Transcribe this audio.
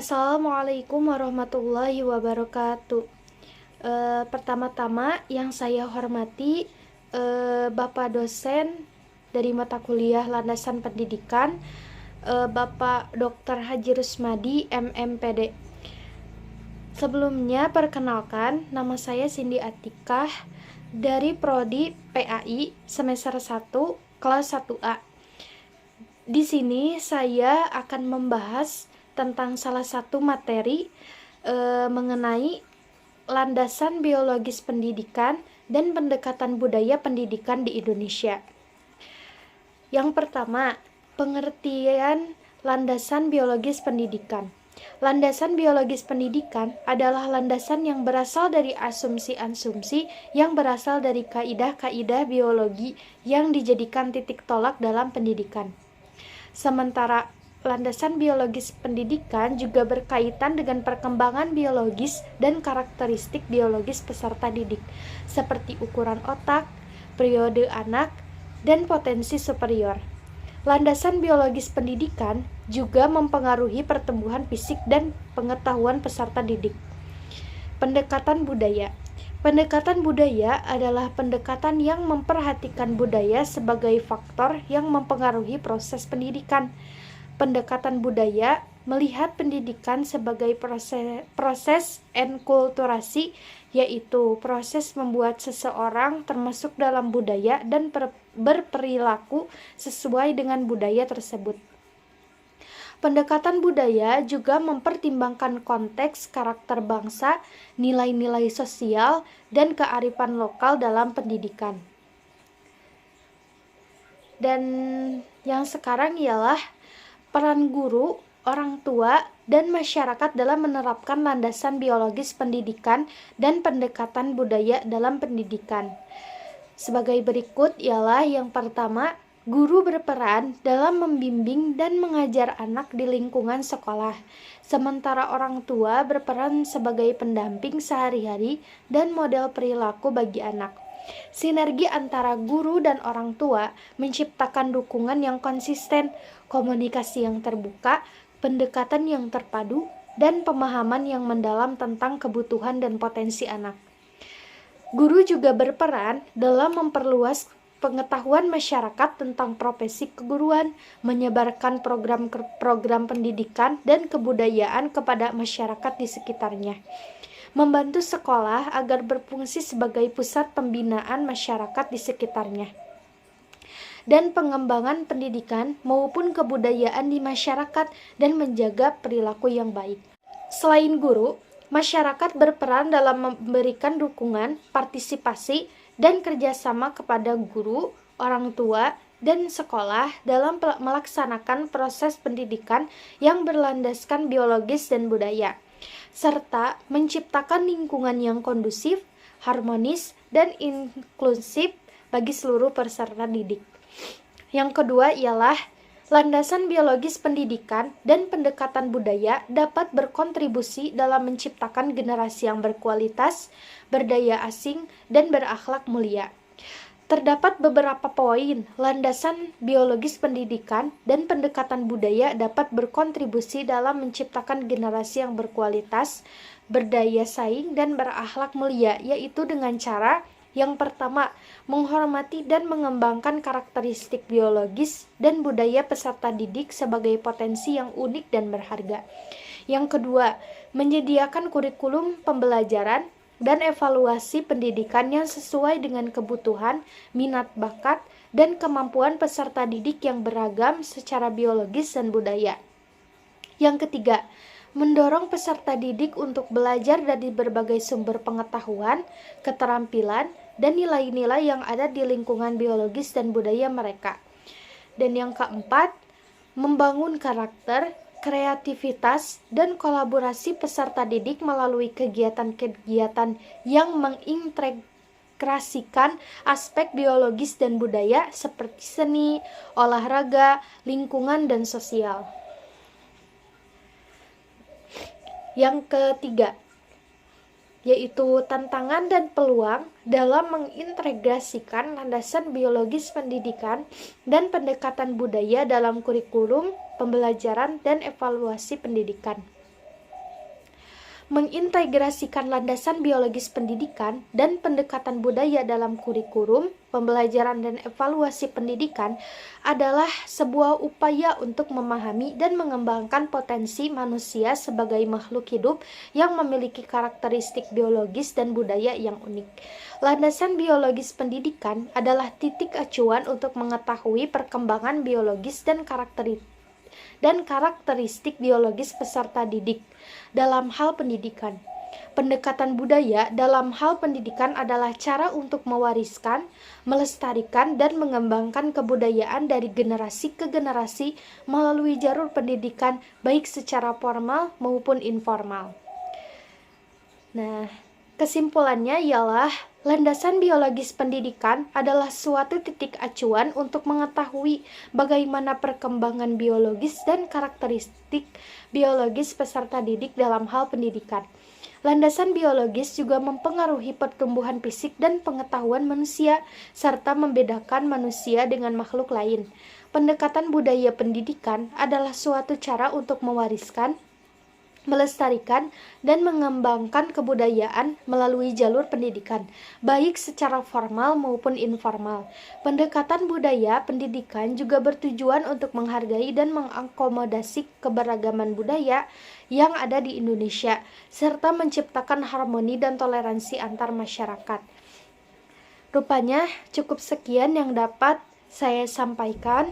Assalamualaikum warahmatullahi wabarakatuh. Pertama-tama yang saya hormati Bapak dosen dari mata kuliah Landasan Pendidikan, Bapak Dr. Haji Rusmadi, MMPD. Sebelumnya perkenalkan, nama saya Cindy Atikah dari Prodi PAI semester 1 kelas 1A. Di sini saya akan membahas tentang salah satu materi mengenai landasan biologis pendidikan dan pendekatan budaya pendidikan di Indonesia. Yang pertama, pengertian landasan biologis pendidikan. Landasan biologis pendidikan adalah landasan yang berasal dari asumsi-asumsi yang berasal dari kaidah-kaidah biologi yang dijadikan titik tolak dalam pendidikan. Sementara landasan biologis pendidikan juga berkaitan dengan perkembangan biologis dan karakteristik biologis peserta didik, seperti ukuran otak, periode anak, dan potensi superior. Landasan biologis pendidikan juga mempengaruhi pertumbuhan fisik dan pengetahuan peserta didik. Pendekatan budaya. Pendekatan budaya adalah pendekatan yang memperhatikan budaya sebagai faktor yang mempengaruhi proses pendidikan. Pendekatan budaya melihat pendidikan sebagai proses enkulturasi, yaitu proses membuat seseorang termasuk dalam budaya dan berperilaku sesuai dengan budaya tersebut. Pendekatan budaya juga mempertimbangkan konteks karakter bangsa, nilai-nilai sosial, dan kearifan lokal dalam pendidikan. Dan yang sekarang ialah peran guru, orang tua, dan masyarakat dalam menerapkan landasan biologis pendidikan dan pendekatan budaya dalam pendidikan. Sebagai berikut ialah yang pertama, guru berperan dalam membimbing dan mengajar anak di lingkungan sekolah, sementara orang tua berperan sebagai pendamping sehari-hari dan model perilaku bagi anak. Sinergi antara guru dan orang tua menciptakan dukungan yang konsisten, komunikasi yang terbuka, pendekatan yang terpadu, dan pemahaman yang mendalam tentang kebutuhan dan potensi anak. Guru juga berperan dalam memperluas pengetahuan masyarakat tentang profesi keguruan, menyebarkan program-program pendidikan dan kebudayaan kepada masyarakat di sekitarnya, membantu sekolah agar berfungsi sebagai pusat pembinaan masyarakat di sekitarnya, dan pengembangan pendidikan maupun kebudayaan di masyarakat dan menjaga perilaku yang baik. Selain guru, masyarakat berperan dalam memberikan dukungan, partisipasi, dan kerjasama kepada guru, orang tua, dan sekolah dalam melaksanakan proses pendidikan yang berlandaskan biologis dan budaya, serta menciptakan lingkungan yang kondusif, harmonis, dan inklusif bagi seluruh peserta didik. Yang kedua ialah landasan biologis pendidikan dan pendekatan budaya dapat berkontribusi dalam menciptakan generasi yang berkualitas, berdaya asing, dan berakhlak mulia. Terdapat beberapa poin landasan biologis pendidikan dan pendekatan budaya dapat berkontribusi dalam menciptakan generasi yang berkualitas, berdaya saing, dan berakhlak mulia, yaitu dengan cara yang pertama, menghormati dan mengembangkan karakteristik biologis dan budaya peserta didik sebagai potensi yang unik dan berharga. Yang kedua, menyediakan kurikulum pembelajaran dan evaluasi pendidikan yang sesuai dengan kebutuhan, minat bakat, dan kemampuan peserta didik yang beragam secara biologis dan budaya. Yang ketiga, mendorong peserta didik untuk belajar dari berbagai sumber pengetahuan, keterampilan, dan nilai-nilai yang ada di lingkungan biologis dan budaya mereka. Dan yang keempat, membangun karakter, kreativitas, dan kolaborasi peserta didik melalui kegiatan-kegiatan yang mengintegrasikan aspek biologis dan budaya seperti seni, olahraga, lingkungan, dan sosial. Yang ketiga, yaitu tantangan dan peluang dalam mengintegrasikan landasan biologis pendidikan dan pendekatan budaya dalam kurikulum, pembelajaran, dan evaluasi pendidikan. mengintegrasikan landasan biologis pendidikan dan pendekatan budaya dalam kurikulum, pembelajaran dan evaluasi pendidikan adalah sebuah upaya untuk memahami dan mengembangkan potensi manusia sebagai makhluk hidup yang memiliki karakteristik biologis dan budaya yang unik. Landasan biologis pendidikan adalah titik acuan untuk mengetahui perkembangan biologis dan karakteristik biologis peserta didik dalam hal pendidikan. Pendekatan budaya dalam hal pendidikan adalah cara untuk mewariskan, melestarikan, dan mengembangkan kebudayaan dari generasi ke generasi melalui jalur pendidikan baik secara formal maupun informal. Nah, kesimpulannya ialah landasan biologis pendidikan adalah suatu titik acuan untuk mengetahui bagaimana perkembangan biologis dan karakteristik biologis peserta didik dalam hal pendidikan. Landasan biologis juga mempengaruhi pertumbuhan fisik dan pengetahuan manusia, serta membedakan manusia dengan makhluk lain. Pendekatan budaya pendidikan adalah suatu cara untuk mewariskan, melestarikan, dan mengembangkan kebudayaan melalui jalur pendidikan, baik secara formal maupun informal. Pendekatan budaya pendidikan juga bertujuan untuk menghargai dan mengakomodasi keberagaman budaya yang ada di Indonesia, serta menciptakan harmoni dan toleransi antar masyarakat. Rupanya cukup sekian yang dapat saya sampaikan.